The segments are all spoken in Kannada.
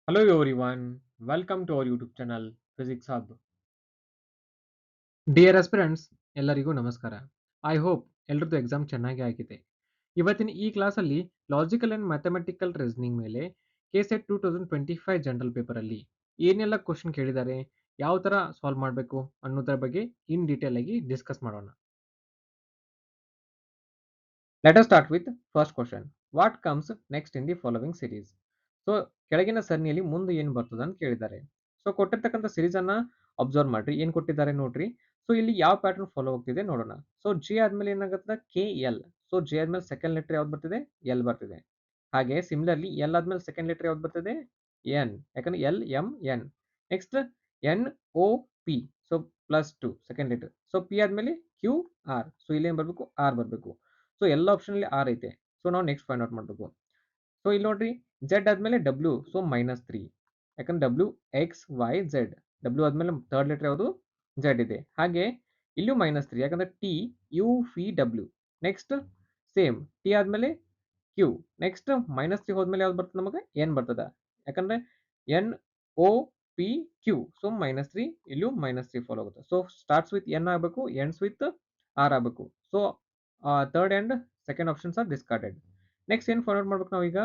Hello everyone, welcome to our YouTube channel Physics Hub. Dear aspirants ಎಲ್ಲರಿಗೂ ನಮಸ್ಕಾರ. ಐ ಹೋಪ್ ಎಲ್ಲರದ್ದು ಎಕ್ಸಾಮ್ ಚೆನ್ನಾಗಿ ಆಗಿದೆ. ಇವತ್ತಿನ ಈ ಕ್ಲಾಸಲ್ಲಿ ಲಾಜಿಕಲ್ ಆ್ಯಂಡ್ ಮ್ಯಾಥಮೆಟಿಕಲ್ ರೀಸನಿಂಗ್ ಮೇಲೆ ಕೆಸೆಟ್ 2025 ಜನರಲ್ ಪೇಪರಲ್ಲಿ ಏನೆಲ್ಲ ಕ್ವಶನ್ ಕೇಳಿದ್ದಾರೆ, ಯಾವ ಥರ ಸಾಲ್ವ್ ಮಾಡಬೇಕು ಅನ್ನೋದ್ರ ಬಗ್ಗೆ ಇನ್ ಡೀಟೇಲ್ ಆಗಿ ಡಿಸ್ಕಸ್ ಮಾಡೋಣ. Let us start with first question. What comes next in the following series? So ಕೆಳಗಿನ ಸರಣಿಯಲ್ಲಿ ಮುಂದೆ ಏನು ಬರ್ತದೆ ಅಂತ ಕೇಳಿದ್ದಾರೆ. ಸೊ ಕೊಟ್ಟಿರ್ತಕ್ಕಂಥ ಸೀರೀಸ್ ಅನ್ನ ಅಬ್ಸರ್ವ್ ಮಾಡ್ರಿ, ಏನ್ ಕೊಟ್ಟಿದ್ದಾರೆ ನೋಡ್ರಿ. ಸೊ ಇಲ್ಲಿ ಯಾವ ಪ್ಯಾಟರ್ನ್ ಫಾಲೋ ಆಗ್ತಿದೆ ನೋಡೋಣ. ಸೊ ಜಿ ಆದ್ಮೇಲೆ ಏನಾಗುತ್ತೆ ಕೆ ಎಲ್. ಸೊ ಜಿ ಆದ್ಮೇಲೆ ಸೆಕೆಂಡ್ ಲೆಟರ್ ಯಾವ್ದು ಬರ್ತಿದೆ? ಎಲ್ ಬರ್ತಿದೆ. ಹಾಗೆ ಸಿಮಿಲರ್ಲಿ ಎಲ್ ಆದ್ಮೇಲೆ ಸೆಕೆಂಡ್ ಲೆಟರ್ ಯಾವ್ದು ಬರ್ತದೆ? ಎನ್. ಯಾಕಂದ್ರೆ L M N. Next N O P. So plus two second letter. So P ಆದ್ಮೇಲೆ ಕ್ಯೂ ಆರ್. ಸೊ ಇಲ್ಲಿ ಏನ್ ಬರ್ಬೇಕು? ಆರ್ ಬರ್ಬೇಕು. ಸೊ ಎಲ್ಲ ಆಪ್ಷನ್ ಅಲ್ಲಿ ಆರ್ ಐತೆ. ಸೊ ನಾವು ನೆಕ್ಸ್ಟ್ ಫೈಂಡ್ ಔಟ್ ಮಾಡಬೇಕು. ಸೊ ಇಲ್ಲಿ ನೋಡ್ರಿ, ಜೆಡ್ ಆದ್ಮೇಲೆ ಡಬ್ಲ್ಯೂ. ಸೊ -3. ಯಾಕಂದ್ರೆ W X Y Z. W ಆದ್ಮೇಲೆ ಥರ್ಡ್ ಲೆಟರ್ ಯಾವುದು? ಝೆಡ್ ಇದೆ. ಹಾಗೆ ಇಲ್ಲೂ -3 ಯಾಕಂದ್ರೆ T U V W. Next same T ಆದ್ಮೇಲೆ ಕ್ಯೂ. ನೆಕ್ಸ್ಟ್ -3 ಹೋದ್ಮೇಲೆ ಯಾವ್ದು ಬರ್ತದೆ ನಮಗೆ? ಎನ್ ಬರ್ತದ. ಯಾಕಂದ್ರೆ N O P Q. So -3 ಇಲ್ಲೂ -3 ಫಾಲೋ ಆಗುತ್ತೆ. ಸೊ ಸ್ಟಾರ್ಟ್ಸ್ ವಿತ್ ಎನ್ ಆಗಬೇಕು, ಎಂಡ್ಸ್ ವಿತ್ ಆರ್ ಆಗಬೇಕು. So third and second options are discarded. Next ಏನು ಫಾಲೋ ಮಾಡ್ಬೇಕು ನಾವೀಗ?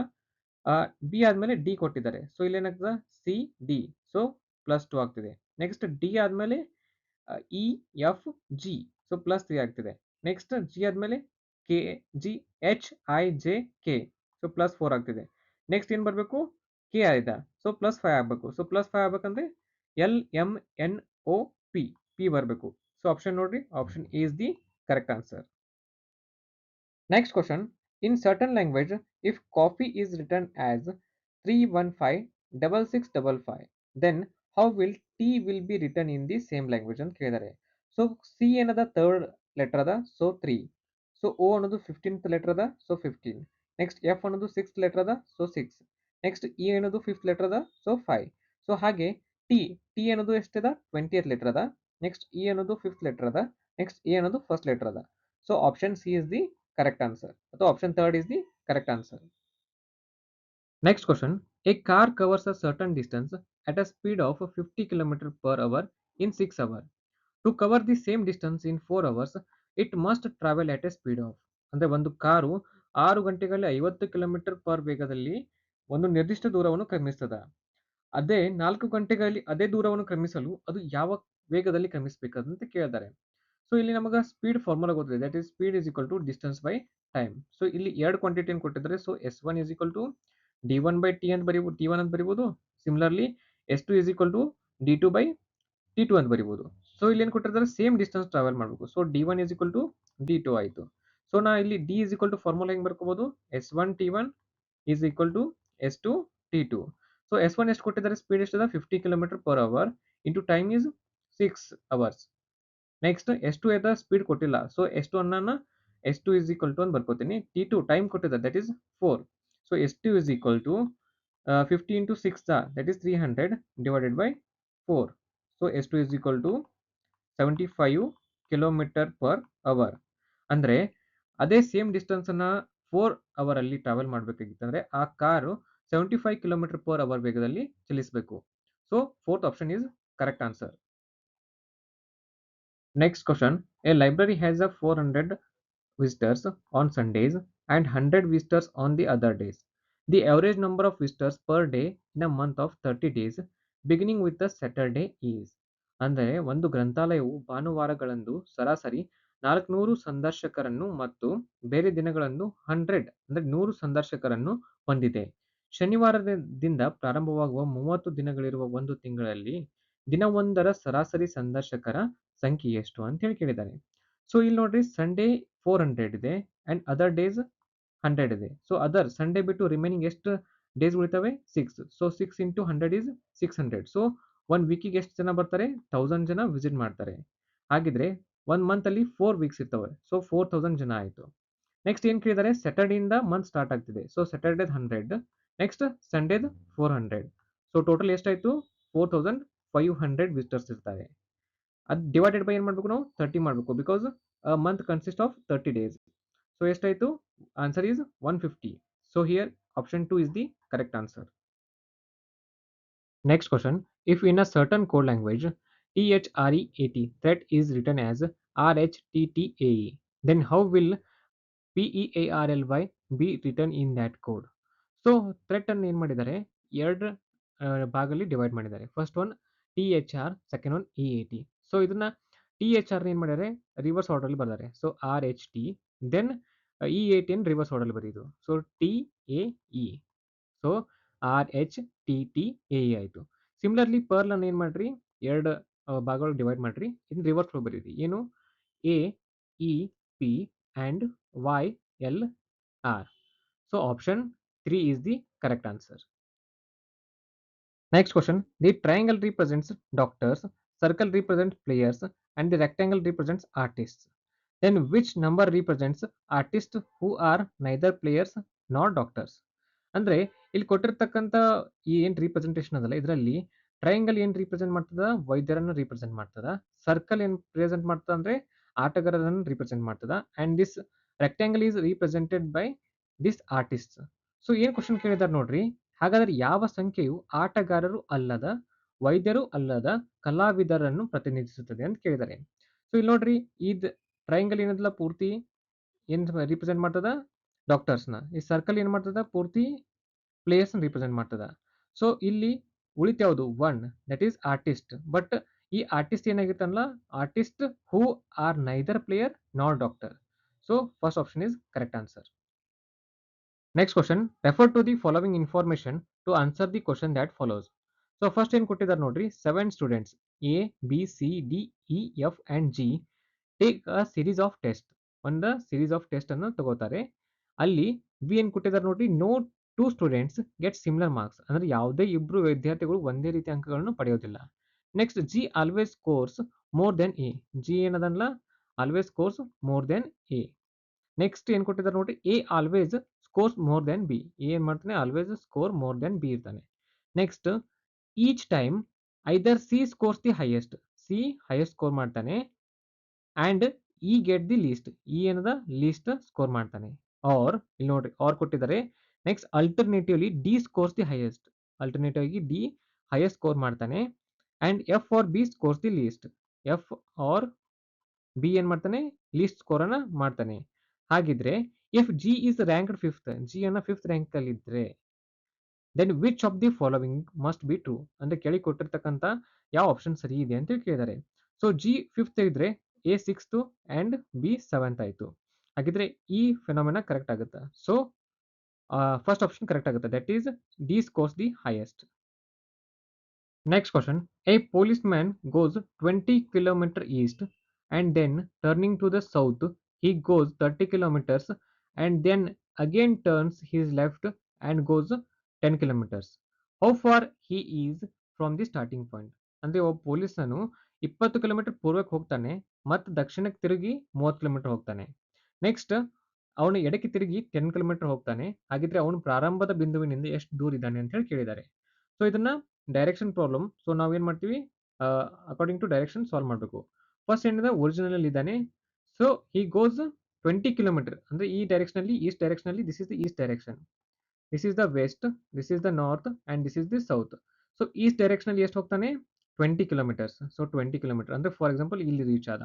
ಬಿ ಆದ್ಮೇಲೆ ಡಿ ಕೊಟ್ಟಿದ್ದಾರೆ. ಸೊ ಇಲ್ಲಿ ಏನಾಗ್ತದೆ? C D. ಸೊ +2 ಆಗ್ತಿದೆ. ನೆಕ್ಸ್ಟ್ ಡಿ ಆದ್ಮೇಲೆ ಇ ಎಫ್ ಜಿ. ಸೊ +3 ಆಗ್ತಿದೆ. ನೆಕ್ಸ್ಟ್ ಜಿ ಆದ್ಮೇಲೆ K G H I J K. So +4 ಆಗ್ತಿದೆ. ನೆಕ್ಸ್ಟ್ ಏನ್ ಬರಬೇಕು? ಕೆ ಆಯ್ತಾ? ಸೊ +5 ಆಗಬೇಕು. ಸೊ +5 ಆಗ್ಬೇಕಂದ್ರೆ L M N O P. P ಬರಬೇಕು. ಸೊ ಆಪ್ಷನ್ ನೋಡ್ರಿ, option A is the correct answer. Next question. In certain language, if coffee is written as 3156655, then how will T will be written in the same language ಅಂತ ಕೇಳಿದ್ದಾರೆ. ಸೊ ಸಿ ಏನದ ಥರ್ಡ್ ಲೆಟರ್ ಅದ, ಸೊ 3. ಸೊ ಓ ಅನ್ನೋದು 15th ಲೆಟರ್ ಅದ, ಸೊ 15. ನೆಕ್ಸ್ಟ್ ಎಫ್ ಅನ್ನೋದು 6th ಲೆಟರ್ ಅದ, ಸೊ 6. ನೆಕ್ಸ್ಟ್ ಇ ಅನ್ನೋದು 5th ಲೆಟರ್ ಅದ, ಸೊ 5. ಸೊ ಹಾಗೆ ಟಿ ಟಿ ಅನ್ನೋದು ಎಷ್ಟದ? 20th ಲೆಟರ್ ಅದ. ನೆಕ್ಸ್ಟ್ ಇ ಅನ್ನೋದು 5th ಲೆಟರ್ ಅದ. ನೆಕ್ಸ್ಟ್ ಎ ಅನ್ನೋದು ಫಸ್ಟ್ ಲೆಟರ್ ಅದ. So option C is the correct answer. So option third is the correct answer. Next question. A car covers a certain distance at a speed of 50 km per hour in 6 hours. To cover the same distance in 4 hours, it must travel at a speed of. ಅಂದರೆ ಒಂದು ಕಾರು 6 ಗಂಟೆಗಳಲ್ಲಿ 50 ಕಿಲೋಮೀಟರ್ ಪರ್ ವೇಗದಲ್ಲಿ ಒಂದು ನಿರ್ದಿಷ್ಟ ದೂರವನ್ನು ಕ್ರಮಿಸ್ತದ. ಅದೇ 4 ಗಂಟೆಗಳಲ್ಲಿ ಅದೇ ದೂರವನ್ನು ಕ್ರಮಿಸಲು ಅದು ಯಾವ ವೇಗದಲ್ಲಿ ಕ್ರಮಿಸಬೇಕಂತ ಕೇಳಿದ್ದಾರೆ. ಸೊ ಇಲ್ಲಿ ನಮಗೆ ಸ್ಪೀಡ್ ಫಾರ್ಮುಲಾ ಗೊತ್ತಿದೆ. That is speed is equal to distance by time. So ಇಲ್ಲಿ ಎರಡು ಕ್ವಾಂಟಿಟಿಯನ್ನು ಕೊಟ್ಟಿದ್ದಾರೆ. So S1 is equal to D1 by T ಅಂತ ಬರೀಬಹುದು, T1 ಅಂತ ಬರೀಬಹುದು. Similarly S2 is equal to D2 by T2 ಅಂತ ಬರೀಬಹುದು. ಸೊ ಇಲ್ಲಿ ಏನು ಕೊಟ್ಟಿರ್ತಾರೆ? ಸೇಮ್ ಡಿಸ್ಟೆನ್ಸ್ ಟ್ರಾವೆಲ್ ಮಾಡಬೇಕು. So D1 is equal to D2 ಆಯಿತು. ಸೊ ನಾ ಇಲ್ಲಿ D is equal to formula ಹೆಂಗೆ ಬರ್ಕೋಬಹುದು? S1 T1 is equal to S2 T2. So S1 ಎಷ್ಟು ಕೊಟ್ಟಿದ್ದಾರೆ? ಸ್ಪೀಡ್ ಎಷ್ಟದ? 50 kilometre per hour into time is 6 hours. Next ಎಷ್ಟು ಎದ ಸ್ಪೀಡ್ ಕೊಟ್ಟಿಲ್ಲ. ಸೊ ಎಷ್ಟು ಅನ್ನ S2 ಇಸ್ ಈಕ್ವಲ್ ಟು ಅಂತ ಬರ್ಕೋತೀನಿ. T2 ಟೈಮ್ ಕೊಟ್ಟಿದ್ದಾರೆ, that is 4. So S2 is equal to 50 into 6 that is 300 divided by 4. So S2 is equal to 75 kilometre per hour. ಅಂದ್ರೆ ಅದೇ ಸೇಮ್ ಡಿಸ್ಟೆನ್ಸ್ ಅನ್ನ 4 ಅವರ್ ಅಲ್ಲಿ ಟ್ರಾವೆಲ್ ಮಾಡಬೇಕಾಗಿತ್ತಂದ್ರೆ ಆ ಕಾರು 75 ಕಿಲೋಮೀಟರ್ ಪರ್ ಅವರ್ ವೇಗದಲ್ಲಿ ಚಲಿಸಬೇಕು. So fourth option is correct answer. Next question. A library has a 400 visitors on Sundays and 100 visitors on the other days. The average number of visitors per day in a month of 30 days beginning with the Saturday is. ಅಂದರೆ ಒಂದು ಗ್ರಂಥಾಲಯವು ಭಾನುವಾರಗಳಂದು ಸರಾಸರಿ 400 ಸಂದರ್ಶಕರನ್ನು ಮತ್ತು ಬೇರೆ ದಿನಗಳಂದು 100 ಅಂದರೆ 100 ಸಂದರ್ಶಕರನ್ನು ಹೊಂದಿದೆ. ಶನಿವಾರದಿಂದ ಪ್ರಾರಂಭವಾಗುವ 30 ದಿನಗಳಿರುವ ಒಂದು ತಿಂಗಳಲ್ಲಿ ದಿನವೊಂದರ ಸರಾಸರಿ ಸಂದರ್ಶಕರ ಸಂಖ್ಯೆ ಎಷ್ಟು ಅಂತ ಹೇಳಿ ಕೇಳಿದ್ದಾನೆ. ಸೊ ಇಲ್ಲಿ ನೋಡ್ರಿ, ಸಂಡೇ 400 ಇದೆ ಅಂಡ್ ಅದರ್ ಡೇಸ್ 100 ಇದೆ. ಸೊ ಅದರ್ ಸಂಡೇ ಬಿಟ್ಟು ರಿಮೈನಿಂಗ್ ಎಷ್ಟು ಡೇಸ್ ಉಳಿತವೆ? 6. So 6 into 100 is 600. ಸೊ ಒಂದು ವೀಕಿಗೆ ಎಷ್ಟು ಜನ ಬರ್ತಾರೆ? 1000 ಜನ ವಿಸಿಟ್ ಮಾಡ್ತಾರೆ. ಹಾಗಿದ್ರೆ ಒಂದು ಮಂತ್ ಅಲ್ಲಿ 4 ವೀಕ್ಸ್ ಇರ್ತವೆ. ಸೊ 4000 ಜನ ಆಯಿತು. ನೆಕ್ಸ್ಟ್ ಏನು ಕೇಳಿದ್ದಾರೆ? ಸ್ಯಾಟರ್ಡೆಯಿಂದ ಮಂತ್ ಸ್ಟಾರ್ಟ್ ಆಗ್ತಿದೆ. ಸೊ ಸ್ಯಾಟರ್ಡೇದ್ 100, ನೆಕ್ಸ್ಟ್ ಸಂಡೇದ್ 400. ಸೊ ಟೋಟಲ್ ಎಷ್ಟಾಯ್ತು? 4500 ವಿಸಿಟರ್ಸ್ ಇರ್ತಾರೆ. ಅದು ಡಿವೈಡೆಡ್ ಬೈ ಏನು ಮಾಡಬೇಕು ನಾವು? 30 ಮಾಡಬೇಕು. Because month consist of 30 days. So ಎಷ್ಟಾಯ್ತು? Answer is 150. So here option 2 is the correct answer. Next question. If in a certain code language, THREAT, threat is written as RHTTAE, then how will PEARLY be written in that code? So threat ಅನ್ನು ಏನು ಮಾಡಿದ್ದಾರೆ, ಎರಡು ಭಾಗದಲ್ಲಿ ಡಿವೈಡ್ ಮಾಡಿದ್ದಾರೆ. First one THR, second one EAT. So ಇದನ್ನ THR ಏನು ಮಾಡಿದ್ದಾರೆ, ರಿವರ್ಸ್ ಆರ್ಡರ್ಲಿ ಬರ್ತಾರೆ. So RHT, then EAT reverse ಆರ್ಡರ್ಲಿ ಬರೀದು. So TAE. ಸೊ RHTTAE ಆಯಿತು. ಸಿಮಿಲರ್ಲಿ ಪರ್ಲ್ ಅನ್ನು ಏನು ಮಾಡ್ರಿ, ಎರಡು ಭಾಗಗಳು ಡಿವೈಡ್ ಮಾಡ್ರಿ, ಇದನ್ನ ರಿವರ್ಸ್ ಫ್ಲೋ ಬರೀರಿ. ಏನು AEP and YLR. So option 3 is the correct answer. Next question. The triangle represents doctors, circle represents players, and the rectangle represents artists. Then which number represents artists who are neither players nor doctors? ಅಂದ್ರೆ ಇಲ್ಲಿ ಕೊಟ್ಟಿರ್ತಕ್ಕಂಥ ಈ ಏನು ರಿಪ್ರೆಸೆಂಟೇಷನ್ ಅದಲ್ಲ, ಇದರಲ್ಲಿ ಟ್ರಯಾಂಗಲ್ ಏನು ರಿಪ್ರೆಸೆಂಟ್ ಮಾಡ್ತದ, ವೈದ್ಯರನ್ನು ರಿಪ್ರೆಸೆಂಟ್ ಮಾಡ್ತದ. ಸರ್ಕಲ್ ಏನು ಪ್ರೆಸೆಂಟ್ ಮಾಡ್ತದ ಅಂದ್ರೆ ಆಟಗಾರರನ್ನು ರಿಪ್ರೆಸೆಂಟ್ ಮಾಡ್ತದ. And this rectangle is represented by this artist. So ಏನು ಕ್ವಶನ್ ಕೇಳಿದಾರೆ ನೋಡ್ರಿ, ಹಾಗಾದ್ರೆ ಯಾವ ಸಂಖ್ಯೆಯು ಆಟಗಾರರು ಅಲ್ಲದ, ವೈದ್ಯರು ಅಲ್ಲದ ಕಲಾವಿದರನ್ನು ಪ್ರತಿನಿಧಿಸುತ್ತದೆ ಅಂತ ಕೇಳಿದ್ದಾರೆ. ಸೊ ಇಲ್ಲಿ ನೋಡ್ರಿ, ಇದು ಟ್ರಯಾಂಗಲ್ ಏನದಲ್ಲ ಪೂರ್ತಿ ಏನು ರಿಪ್ರೆಸೆಂಟ್ ಮಾಡ್ತದ, ಡಾಕ್ಟರ್ಸ್ನ. ಈ ಸರ್ಕಲ್ ಏನು ಮಾಡ್ತದ, ಪೂರ್ತಿ ಪ್ಲೇಯರ್ಸ್ ರಿಪ್ರೆಸೆಂಟ್ ಮಾಡ್ತದ. ಸೊ ಇಲ್ಲಿ ಉಳಿತ ಯಾವುದು, one, that is artist. But ಈ ಆರ್ಟಿಸ್ಟ್ ಏನಾಗಿತ್ತಲ್ಲ, artist who are neither player not doctor. So first option is correct answer. Next question. Refer to the following information to answer the question that follows. So first ಏನು ಕೊಟ್ಟಿದ್ದಾರೆ ನೋಡ್ರಿ, 7 students A B C D E F and G take a series of test. ಒಂದು ಸಿರೀಸ್ ಆಫ್ ಟೆಸ್ಟ್ ಅನ್ನು ತಗೋತಾರೆ. ಅಲ್ಲಿ ವಿ ಏನು ಕೊಟ್ಟಿದ್ದಾರೆ ನೋಡ್ರಿ, no two students get similar marks. ಅಂದ್ರೆ ಯಾವುದೇ ಇಬ್ರು ವಿದ್ಯಾರ್ಥಿಗಳು ಒಂದೇ ರೀತಿ ಅಂಕಗಳನ್ನು ಪಡೆಯೋದಿಲ್ಲ. Next G always scores more then A. G ಏನದಲ್ಲ, always scores more then A. Next ಏನು ಕೊಟ್ಟಿದ್ದಾರೆ ನೋಡ್ರಿ, A always scores more then B. A ಏನು ಮಾಡ್ತಾನೆ, always score more then B ಇರ್ತಾನೆ. Next each time either C scores the highest. C highest score ಮಾಡ್ತಾನೆ. And E get the least. E ಏನದ, ಲೀಸ್ಟ್ ಸ್ಕೋರ್ ಮಾಡ್ತಾನೆ. ಆರ್ ಇಲ್ಲಿ ನೋಡ್ರಿ, ಆರ್ ಕೊಟ್ಟಿದ್ದಾರೆ. Next alternatively D scores the highest. Alternative ಆಗಿ ಡಿ ಹೈಯೆಸ್ಟ್ ಸ್ಕೋರ್ ಮಾಡ್ತಾನೆ. And F or B scores the least. F or B ಏನು ಮಾಡ್ತಾನೆ, ಲೀಸ್ಟ್ ಸ್ಕೋರ್ ಅನ್ನ ಮಾಡ್ತಾನೆ. ಹಾಗಿದ್ರೆ if G is ranked fifth, G ಅನ್ನ ಫಿಫ್ತ್ ರ್ಯಾಂಕ್ ಅಲ್ಲಿ ಇದ್ರೆ, then which of the following must be true. ಅಂದ್ರೆ ಕೆಳಗೆ ಕೊಟ್ಟಿರ್ತಕ್ಕಂಥ ಯಾವ ಆಪ್ಷನ್ ಸರಿ ಇದೆ ಅಂತ ಕೇಳಿದ್ದಾರೆ. ಸೊ ಜಿ ಫಿಫ್ತ್ ಇದ್ರೆ A sixth and B seventh ಆಯ್ತು. ಹಾಗಿದ್ರೆ ಈ ಫಿನಾಮಿನಾ ಕರೆಕ್ಟ್ ಆಗುತ್ತೆ. ಸೊ ಫಸ್ಟ್ ಆಪ್ಷನ್ ಕರೆಕ್ಟ್ ಆಗುತ್ತೆ, that is D scores the highest. Next question. A policeman goes 20 kilometers east and then turning to the south, he goes 30 kilometers and then again turns his left and goes 10 kilometers. How far he is from the starting point? ಅಂದ್ರೆ ಒಬ್ಬ ಪೊಲೀಸನು 20 ಕಿಲೋಮೀಟರ್ ಪೂರ್ವಕ್ಕೆ ಹೋಗ್ತಾನೆ ಮತ್ತು ದಕ್ಷಿಣಕ್ಕೆ ತಿರುಗಿ 30 ಕಿಲೋಮೀಟರ್ ಹೋಗ್ತಾನೆ. ನೆಕ್ಸ್ಟ್ ಅವನು ಎಡಕ್ಕೆ ತಿರುಗಿ 10 ಕಿಲೋಮೀಟರ್ ಹೋಗ್ತಾನೆ. ಹಾಗಿದ್ರೆ ಅವನು ಪ್ರಾರಂಭದ ಬಿಂದುವಿನಿಂದ ಎಷ್ಟು ದೂರ ಇದ್ದಾನೆ ಅಂತ ಹೇಳಿ ಕೇಳಿದ್ದಾರೆ. ಸೊ ಇದನ್ನ ಡೈರೆಕ್ಷನ್ ಪ್ರಾಬ್ಲಮ್. ಸೊ ನಾವೇನು ಮಾಡ್ತೀವಿ, ಅಕಾರ್ಡಿಂಗ್ ಟು ಡೈರೆಕ್ಷನ್ ಸಾಲ್ವ್ ಮಾಡಬೇಕು. ಫಸ್ಟ್ ಏನಿದೆ, ಒರಿಜಿನಲ್ ಅಲ್ಲಿ ಇದ್ದಾನೆ. ಸೊ ಹಿ ಗೋಸ್ 20 ಕಿಲೋಮೀಟರ್ ಅಂದ್ರೆ ಈ ಡೈರೆಕ್ಷನ್ ಅಲ್ಲಿ, ಈಸ್ಟ್ ಡೈರೆಕ್ಷನ್ ಅಲ್ಲಿ, this is the east direction, this is the west, this is the north and this is the south. So east direction ಅಲ್ಲಿ ಎಷ್ಟು ಹೋಗ್ತಾನೆ, 20 ಕಿಲೋಮೀಟರ್ಸ್. ಸೊ 20 ಕಿಲೋಮೀಟರ್ ಅಂದ್ರೆ ಫಾರ್ ಎಕ್ಸಾಂಪಲ್ ಇಲ್ಲಿ ರೀಚ್ ಆದ.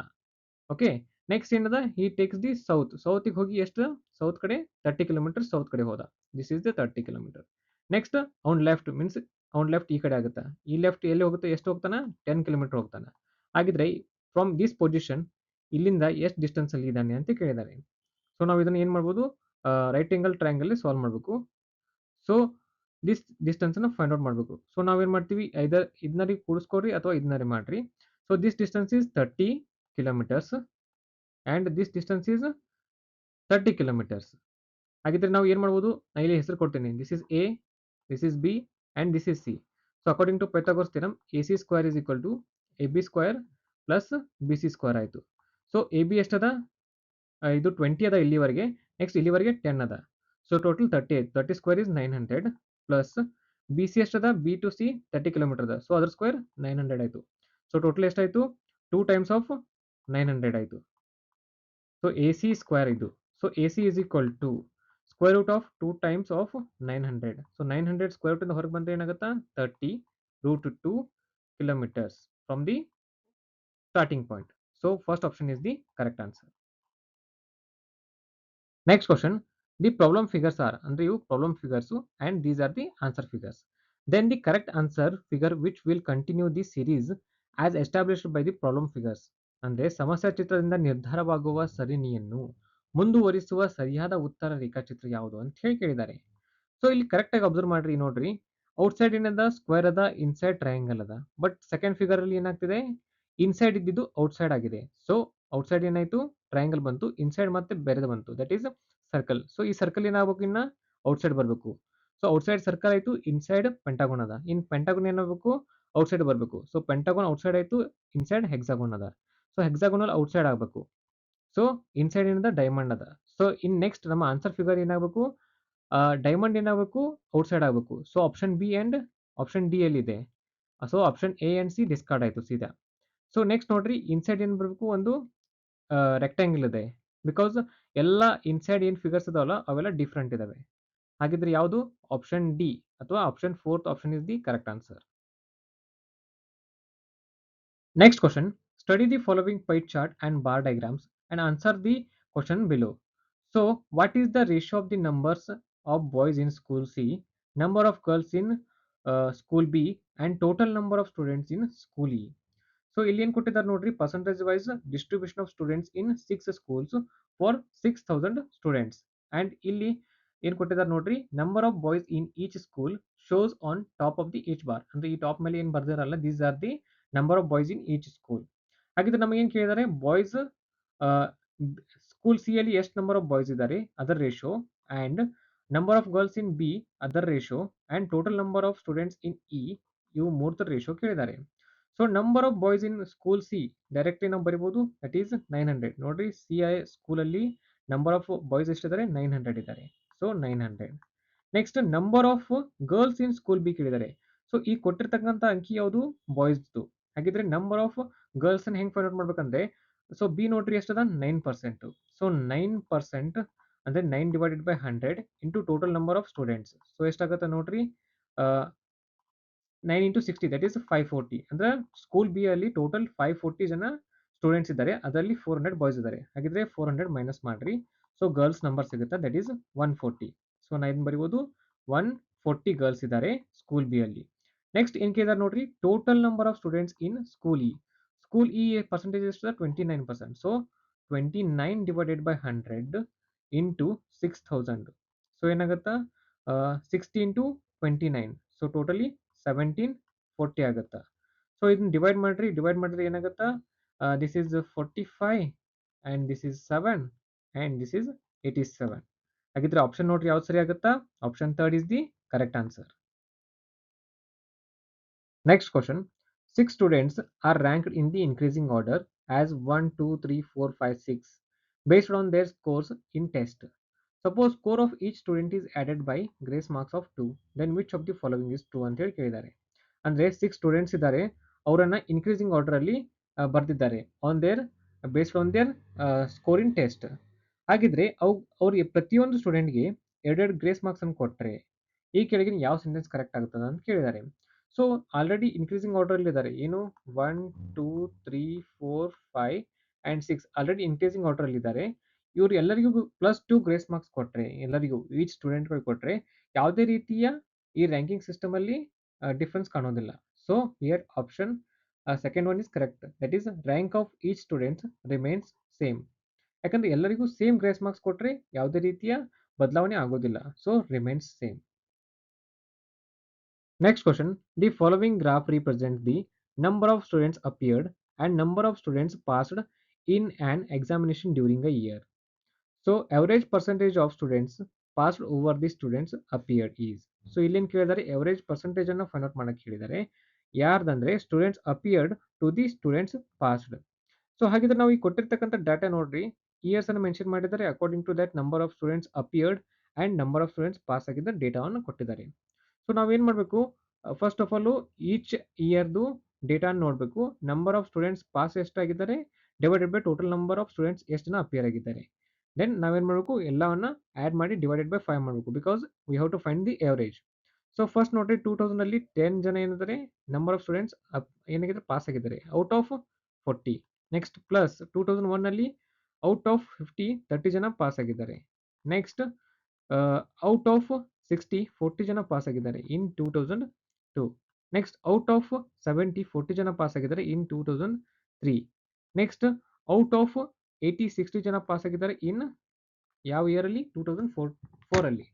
ಓಕೆ, ನೆಕ್ಸ್ಟ್ ಏನದ, ಹಿ ಟೇಕ್ಸ್ ದಿ ಸೌತ್. ಸೌತ್ಗೆ ಹೋಗಿ ಎಷ್ಟು, ಸೌತ್ ಕಡೆ 30 ಕಿಲೋಮೀಟರ್ ಸೌತ್ ಕಡೆ ಹೋದ. This is the 30 kilometre. Next ಅವ್ನ್ ಲೆಫ್ಟ್ ಮೀನ್ಸ್ ಅವ್ನ್ ಲೆಫ್ಟ್ ಈ ಕಡೆ ಆಗುತ್ತೆ. ಈ ಲೆಫ್ಟ್ ಎಲ್ಲಿ ಹೋಗುತ್ತೆ, ಎಷ್ಟು ಹೋಗ್ತಾನ, 10 ಕಿಲೋಮೀಟರ್ ಹೋಗ್ತಾನ. ಹಾಗಿದ್ರೆ ಫ್ರಮ್ ದಿಸ್ ಪೊಸಿಷನ್ ಇಲ್ಲಿಂದ ಎಷ್ಟು ಡಿಸ್ಟೆನ್ಸ್ ಅಲ್ಲಿ ಇದ್ದಾನೆ ಅಂತ ಕೇಳಿದ್ದಾರೆ. ಸೊ ನಾವು ಇದನ್ನ ಏನ್ ಮಾಡ್ಬೋದು, ರೈಟ್ ಆಂಗಲ್ ಟ್ರಯಾಂಗಲ್ ಸಾಲ್ವ್ ಮಾಡಬೇಕು. ಸೊ ದಿಸ್ ಡಿಸ್ಟೆನ್ಸ್ ಅನ್ನ ಫೈಂಡ್ ಔಟ್ ಮಾಡಬೇಕು. ಸೊ ನಾವೇನ್ ಮಾಡ್ತೀವಿ, ಐದರ್ ಇದನ್ನ ಕೂಡಿಸ್ಕೊಡ್ರಿ ಅಥವಾ ಇದನ್ನ ಮಾಡ್ರಿ. So this distance is 30 kilometres and this distance is 30 kilometres. ಹಾಗಿದ್ರೆ ನಾವು ಏನು ಮಾಡ್ಬೋದು, ನಾನು ಇಲ್ಲಿ ಹೆಸರು ಕೊಡ್ತೀನಿ. This is A, this is B and this is C. So according to Pythagoras theorem, A C square is equal to A B square plus B C square ಆಯಿತು. ಸೊ ಎ ಬಿ ಎಷ್ಟದ, ಇದು 20 ಅದ ಇಲ್ಲಿವರೆಗೆ. ನೆಕ್ಸ್ಟ್ ಇಲ್ಲಿವರೆಗೆ 10 ಅದ. ಸೊ ಟೋಟಲ್ 30 ಆಯ್ತು. 30 square is 900 plus B C ಎಷ್ಟದ, ಬಿ ಟು ಸಿ 30 ಕಿಲೋಮೀಟರ್ ಅದ. ಸೊ ಅದ್ರ ಸ್ಕ್ವೇರ್ 900 ಆಯಿತು. ಸೊ ಟೋಟಲ್ ಎಷ್ಟಾಯಿತು, 2 ಟೈಮ್ಸ್ ಆಫ್ 900 ಆಯಿತು. ಸೊ ಎ ಸಿ ಸ್ಕ್ವೇರ್ ಇದು. So A C is equal to square root of 2 times of 900. So 900 square root ಇಂದ ಹೊರಗೆ ಬಂದ್ರೆ ಏನಾಗುತ್ತಾ, 30 root 2 kilometers from the starting point. So first option is the correct answer. Next question. The problem figures are under you problem figures and these are the answer figures. Then the correct answer figure which will continue the series as established by the problem figures. ಅಂದ್ರೆ ಸಮಸ್ಯಾ ಚಿತ್ರದಿಂದ ನಿರ್ಧಾರವಾಗುವ ಸರಣಿಯನ್ನು ಮುಂದುವರಿಸುವ ಸರಿಯಾದ ಉತ್ತರ ರೇಖಾಚಿತ್ರ ಯಾವುದು ಅಂತ ಹೇಳಿ ಕೇಳಿದ್ದಾರೆ. ಸೊ ಇಲ್ಲಿ ಕರೆಕ್ಟ್ ಆಗಿ ಅಬ್ಸರ್ವ್ ಮಾಡ್ರಿ ನೋಡ್ರಿ. ಔಟ್ಸೈಡ್ ಏನದ ಸ್ಕ್ವೇರ್ ಅದ ಇನ್ಸೈಡ್ ಟ್ರಯಾಂಗಲ್ ಅದ. ಬಟ್ ಸೆಕೆಂಡ್ ಫಿಗರ್ ಅಲ್ಲಿ ಏನಾಗ್ತಿದೆ ಇನ್ಸೈಡ್ ಇದ್ದಿದ್ದು ಔಟ್ಸೈಡ್ ಆಗಿದೆ. ಸೊ ಔಟ್ಸೈಡ್ ಏನಾಯ್ತು ಟ್ರಯಾಂಗಲ್ ಬಂತು, ಇನ್ಸೈಡ್ ಮತ್ತೆ ಬೇರೆದು ಬಂತು ದಟ್ ಈಸ್ ಸರ್ಕಲ್. ಸೊ ಈ ಸರ್ಕಲ್ ಏನಾಗಬೇಕು ಇನ್ನ ಔಟ್ಸೈಡ್ ಬರಬೇಕು. ಸೊ ಔಟ್ಸೈಡ್ ಸರ್ಕಲ್ ಆಯ್ತು, ಇನ್ಸೈಡ್ ಪೆಂಟಾಗೋನ್ ಅದ. ಇನ್ ಪೆಂಟಾಗೋನ್ ಏನಾಗಬೇಕು ಔಟ್ಸೈಡ್ ಬರಬೇಕು. ಸೊ ಪೆಂಟಾಗೋನ್ ಔಟ್ಸೈಡ್ ಆಯ್ತು, ಇನ್ಸೈಡ್ ಹೆಕ್ಸಾಗೋನ್ ಅದ. ಸೊ ಹೆಕ್ಸಾಗೋನಲ್ ಔಟ್ಸೈಡ್ ಆಗಬೇಕು. ಸೊ ಇನ್ಸೈಡ್ ಏನದ ಡೈಮಂಡ್ ಅದ. ಸೊ ಇನ್ ನೆಕ್ಸ್ಟ್ ನಮ್ಮ ಆನ್ಸರ್ ಫಿಗರ್ ಏನಾಗಬೇಕು ಡೈಮಂಡ್ ಏನಾಗಬೇಕು ಔಟ್ಸೈಡ್ ಆಗಬೇಕು. So option B and option D ಅಲ್ಲಿ ಇದೆ. So option A and C discard ಆಯ್ತು ಸೀದಾ. ಸೊ ನೆಕ್ಸ್ಟ್ ನೋಡ್ರಿ ಇನ್ಸೈಡ್ ಏನ್ ಬರಬೇಕು ಒಂದು ರೆಕ್ಟಾಂಗಲ್ ಇದೆ. ಬಿಕಾಸ್ ಎಲ್ಲ ಇನ್ಸೈಡ್ ಏನ್ ಫಿಗರ್ಸ್ ಇದಾವಲ್ಲ ಅವೆಲ್ಲ ಡಿಫ್ರೆಂಟ್ ಇದಾವೆ. ಹಾಗಿದ್ರೆ ಯಾವುದು ಆಪ್ಷನ್ ಡಿ ಅಥವಾ option fourth option is the correct answer. Next question. Study the following pie chart and bar diagrams and answer the question below. So, what is the ratio of the numbers of boys in school C, number of girls in school B, and total number of students in school E? So, ಇಲ್ಲಿ ಏನು ಕೊಟ್ಟಿದ್ದಾರೆ ನೋಡ್ರಿ percentage wise distribution of students in 6 schools for 6000 students. And ಇಲ್ಲಿ ಏನು ಕೊಟ್ಟಿದ್ದಾರೆ ನೋಡ್ರಿ number of boys in each school shows on top of the each bar. ಅಂದ್ರೆ ಈ ಟಾಪ್ ಮೇಲೆ ಏನು ಬರ್ದಿರಲ್ಲ these are the number of boys in each school. ಹಾಗಿದ್ರೆ ನಮಗೆ ಏನು ಕೇಳಿದ್ದಾರೆ ಬಾಯ್ಸ್ ಸ್ಕೂಲ್ ಸಿ ಅಲ್ಲಿ ಎಷ್ಟು ನಂಬರ್ ಆಫ್ ಬಾಯ್ಸ್ ಇದ್ದಾರೆ ಅದರ ratio and number of girls in B other ratio and total number of students in E ಇವು ಮೂರ್ತರ ರೇಷೋ ಕೇಳಿದ್ದಾರೆ. So number of boys in school C directly ನಾವು ಬರಿಬಹುದು ದಟ್ ಈಸ್ 900. ನೋಡ್ರಿ ಸಿ ಐ ಸ್ಕೂಲ್ ಅಲ್ಲಿ ನಂಬರ್ ಆಫ್ ಬಾಯ್ಸ್ ಎಷ್ಟಿದ್ದಾರೆ 900 ಇದ್ದಾರೆ. So 900. Next number of girls in school B ಕೇಳಿದ್ದಾರೆ. ಸೊ ಈ ಕೊಟ್ಟಿರ್ತಕ್ಕಂಥ ಅಂಕಿ ಯಾವುದು ಬಾಯ್ಸ್ದು. ಹಾಗಿದ್ರೆ ನಂಬರ್ ಆಫ್ ಗರ್ಲ್ಸ್ ಅನ್ನು ಹೆಂಗೆ ಫೈಂಡ್ ಔಟ್ ಮಾಡ್ಬೇಕಂದ್ರೆ ಸೊ ಬಿ ನೋಡ್ರಿ ಎಷ್ಟದ 9%. ಸೊ 9% ಅಂದ್ರೆ 9 divided by 100 into total number of students. So ಎಷ್ಟಾಗುತ್ತೆ ನೋಡ್ರಿ 9 ಇಂಟು 60 ದಟ್ ಈಸ್ 540. ಅಂದ್ರೆ ಸ್ಕೂಲ್ ಬಿ ಅಲ್ಲಿ ಟೋಟಲ್ 540 ಜನ ಸ್ಟೂಡೆಂಟ್ಸ್ ಇದ್ದಾರೆ, ಅದರಲ್ಲಿ 400 ಬಾಯ್ಸ್ ಇದ್ದಾರೆ. ಹಾಗಿದ್ರೆ 400 ಮೈನಸ್ ಮಾಡ್ರಿ. ಸೊ ಗರ್ಲ್ಸ್ ನಂಬರ್ ಸಿಗುತ್ತೆ ದಟ್ ಈಸ್ 140. ಸೊ ನಾ ಇದನ್ನ ಬರಿಬೋದು 140 ಗರ್ಲ್ಸ್ ಇದ್ದಾರೆ ಸ್ಕೂಲ್ ಬಿ ಅಲ್ಲಿ. ನೆಕ್ಸ್ಟ್ ಏನ್ ಕೇಳಿದಾರೆ ನೋಡ್ರಿ total number of students in school E. School E percentage ಎಷ್ಟು 29%. So 29 divided by 100 into 6000. So ಏನಾಗುತ್ತಾ 60 ಇಂಟು 29. ಸೊ ಟೋಟಲಿ 1740 ಆಗುತ್ತಾ. ಸೊ ಇದನ್ನ ಡಿವೈಡ್ ಮಾಡಿದ್ರೆ ಏನಾಗುತ್ತಾ this is 45 and this is 7 and this is 87. ಹಾಗಿದ್ರೆ ಆಪ್ಷನ್ ನೋಡ್ರಿ ಯಾವ್ದು ಸರಿ ಆಗುತ್ತಾ option third is the correct answer. Next question. 6 students are ranked in the increasing order as 1, 2, 3, 4, 5, 6 based on their scores in test. Suppose score of each student is added by grace marks of 2. Then which of the following is true ಅಂತ ಹೇಳಿ ಕೇಳಿದ್ದಾರೆ. ಅಂದರೆ 6 ಸ್ಟೂಡೆಂಟ್ಸ್ ಇದ್ದಾರೆ, ಅವರನ್ನು ಇನ್ಕ್ರೀಸಿಂಗ್ ಆರ್ಡರಲ್ಲಿ ಬರೆದಿದ್ದಾರೆ on there based on there score in test. ಹಾಗಿದ್ರೆ ಅವ್ರಿಗೆ ಪ್ರತಿಯೊಂದು ಸ್ಟೂಡೆಂಟ್ಗೆ ಎರಡೆರಡು ಗ್ರೇಸ್ ಮಾರ್ಕ್ಸ್ ಅನ್ನು ಕೊಟ್ಟರೆ ಈ ಕೆಳಗಿನ ಯಾವ ಸೆಂಟೆನ್ಸ್ ಕರೆಕ್ಟ್ ಆಗುತ್ತದೆ ಅಂತ ಕೇಳಿದ್ದಾರೆ. ಸೊ ಆಲ್ರೆಡಿ ಇನ್ಕ್ರೀಸಿಂಗ್ ಆರ್ಡರ್ ಇದ್ದಾರೆ ಏನು 1, 2, 3, 4, 5 ಆ್ಯಂಡ್ 6 ಆಲ್ರೆಡಿ ಇನ್ಕ್ರೀಸಿಂಗ್ ಆರ್ಡರ್ ಇದ್ದಾರೆ. ಇವರು ಎಲ್ಲರಿಗೂ +2 ಗ್ರೇಸ್ ಮಾರ್ಕ್ಸ್ ಕೊಟ್ಟರೆ ಎಲ್ಲರಿಗೂ ಈಚ್ ಸ್ಟೂಡೆಂಟ್ಗಳು ಕೊಟ್ಟರೆ ಯಾವುದೇ ರೀತಿಯ ಈ ರ್ಯಾಂಕಿಂಗ್ ಸಿಸ್ಟಮ್ ಅಲ್ಲಿ ಡಿಫ್ರೆನ್ಸ್ ಕಾಣೋದಿಲ್ಲ. So here option second one is correct that is rank of each students remains same. ಯಾಕಂದ್ರೆ ಎಲ್ಲರಿಗೂ ಸೇಮ್ ಗ್ರೇಸ್ ಮಾರ್ಕ್ಸ್ ಕೊಟ್ಟರೆ ಯಾವುದೇ ರೀತಿಯ ಬದಲಾವಣೆ ಆಗೋದಿಲ್ಲ. So remains same. Next question. The following graph represents the number of students appeared and number of students passed in an examination during a year. So average percentage of students passed over the students appeared is. So ಇಲ್ಲಿ ಏನು ಕೇಳಿದ್ದಾರೆ average percentage ಅನ್ನು ಫೈಂಡ್ ಔಟ್ ಮಾಡಕ್ಕೆ ಹೇಳಿದ್ದಾರೆ. ಯಾರ್ದಂದ್ರೆ students appeared to the students passed. So ಹಾಗಿದ್ರೆ ನಾವು ಈ ಕೊಟ್ಟಿರ್ತಕ್ಕಂಥ ಡಾಟಾ ನೋಡ್ರಿ ಇಯರ್ಸ್ ಅನ್ನು ಮೆನ್ಷನ್ ಮಾಡಿದ್ದಾರೆ according to that number of students appeared and number of students pass ಆಗಿದ್ದ ಡೇಟಾವನ್ನು ಕೊಟ್ಟಿದ್ದಾರೆ. ಸೊ ನಾವೇನು ಮಾಡಬೇಕು ಫಸ್ಟ್ ಆಫ್ ಆಲ್ ಈಚ್ ಇಯರ್ದು ಡೇಟಾ ನೋಡಬೇಕು. ನಂಬರ್ ಆಫ್ ಸ್ಟೂಡೆಂಟ್ಸ್ ಪಾಸ್ ಎಷ್ಟಾಗಿದ್ದಾರೆ divided by total number of students ಎಷ್ಟು ಜನ ಅಪಿಯರ್ ಆಗಿದ್ದಾರೆ. ದೆನ್ ನಾವೇನು ಮಾಡಬೇಕು ಎಲ್ಲವನ್ನ ಆ್ಯಡ್ ಮಾಡಿ ಡಿವೈಡೆಡ್ ಬೈ 5 ಮಾಡಬೇಕು because we have to find the average. So first ನೋಡ್ರಿ 2000 ಅಲ್ಲಿ 10 ಜನ ಏನಿದ್ದಾರೆ ನಂಬರ್ ಆಫ್ ಸ್ಟೂಡೆಂಟ್ಸ್ ಏನಾಗಿದ್ದಾರೆ ಪಾಸ್ ಆಗಿದ್ದಾರೆ ಔಟ್ ಆಫ್ 40. ನೆಕ್ಸ್ಟ್ ಪ್ಲಸ್ 2001 ಅಲ್ಲಿ ಔಟ್ ಆಫ್ 50 30 ಜನ ಪಾಸ್ ಆಗಿದ್ದಾರೆ. ನೆಕ್ಸ್ಟ್ ಔಟ್ ಆಫ್ 60 40 ಜನ ಪಾಸ್ ಆಗಿದ್ದಾರೆ ಇನ್ 2002. ನೆಕ್ಸ್ಟ್ ಔಟ್ ಆಫ್ 70 40 ಜನ ಪಾಸ್ ಆಗಿದ್ದಾರೆ ಇನ್ 2003. ನೆಕ್ಸ್ಟ್ ಔಟ್ ಆಫ್ 80 60 ಜನ ಪಾಸ್ ಆಗಿದ್ದಾರೆ ಇನ್ ಯಾವ ಇಯರ್ ಅಲ್ಲಿ 2004 ಅಲ್ಲಿ.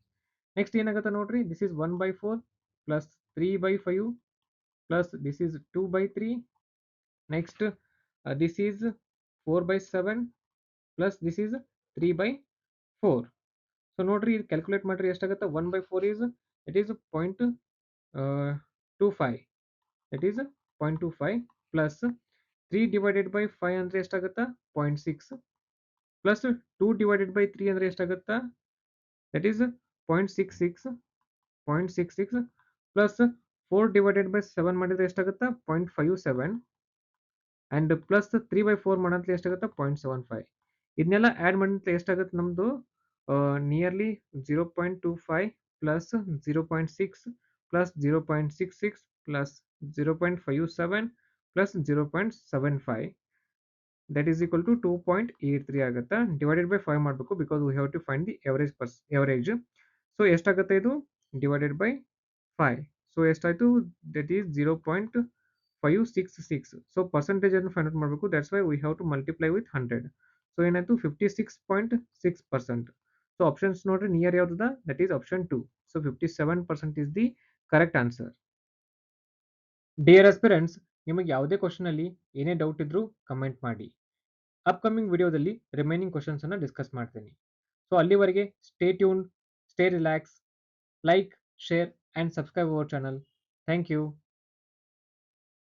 ನೆಕ್ಸ್ಟ್ ಏನಾಗುತ್ತೆ ನೋಡ್ರಿ, this is 1/4 plus 3/5 plus this is 2/3. Next this is 4/7 plus this is 3/4. So ನೋಡ್ರಿ ಇದು ಕ್ಯಾಲ್ಕುಲೇಟ್ ಮಾಡ್ರಿ ಎಷ್ಟಾಗುತ್ತೆ. 1/4 is it is 0.25, it is 0.25 plus 3 divided by 5 ಅಂದ್ರೆ ಎಷ್ಟಾಗುತ್ತಾ 0.6 ಪ್ಲಸ್ 2 ಡಿವೈಡೆಡ್ ಬೈ 3 ಅಂದ್ರೆ ಎಷ್ಟಾಗುತ್ತಾ that is 0.66 plus 4 divided by 7 ಮಾಡಿದ್ರೆ ಎಷ್ಟಾಗುತ್ತಾ 0.57 ಅಂಡ್ ಪ್ಲಸ್ 3/4 ಮಾಡಂತಲೇ ಎಷ್ಟಾಗುತ್ತೆ 0.75. ಇದನ್ನೆಲ್ಲ ಆ್ಯಡ್ ಮಾಡಿದ್ರೆ ಎಷ್ಟಾಗುತ್ತೆ ನಮ್ಮದು nearly 0.25 plus 0.6 plus 0.66 plus 0.57 plus 0.75 that is equal to 2.83 ಆಗುತ್ತೆ. ಡಿವೈಡೆಡ್ ಬೈ 5 ಮಾಡಬೇಕು because we have to find the average. So ಎಷ್ಟಾಗುತ್ತೆ ಇದು ಡಿವೈಡೆಡ್ ಬೈ 5. ಸೊ ಎಷ್ಟಾಯಿತು ದಟ್ ಈಸ್ 0.566. ಸೊ ಪರ್ಸೆಂಟೇಜ್ ಅನ್ನು ಫೈಂಡ್ ಔಟ್ ಮಾಡಬೇಕು. That's why we have to multiply with 100. So ಏನಾಯಿತು 56.6%. ಸೊ ಆಪ್ಷನ್ಸ್ ನೋಡ್ರಿ ನಿಯರ್ ಯಾವ್ದದ that is option 2. So 57% is the correct answer. Dear aspirants, ನಿಮಗೆ ಯಾವುದೇ ಕ್ವಶನ್ ಅಲ್ಲಿ ಏನೇ ಡೌಟ್ ಇದ್ರೂ ಕಮೆಂಟ್ ಮಾಡಿ. ಅಪ್ಕಮಿಂಗ್ ವಿಡಿಯೋದಲ್ಲಿ ರಿಮೈನಿಂಗ್ ಕ್ವಶನ್ಸ್ ಅನ್ನು ಡಿಸ್ಕಸ್ ಮಾಡ್ತೀನಿ. ಸೊ ಅಲ್ಲಿವರೆಗೆ stay tuned, stay relax, like, share and subscribe our channel. Thank you.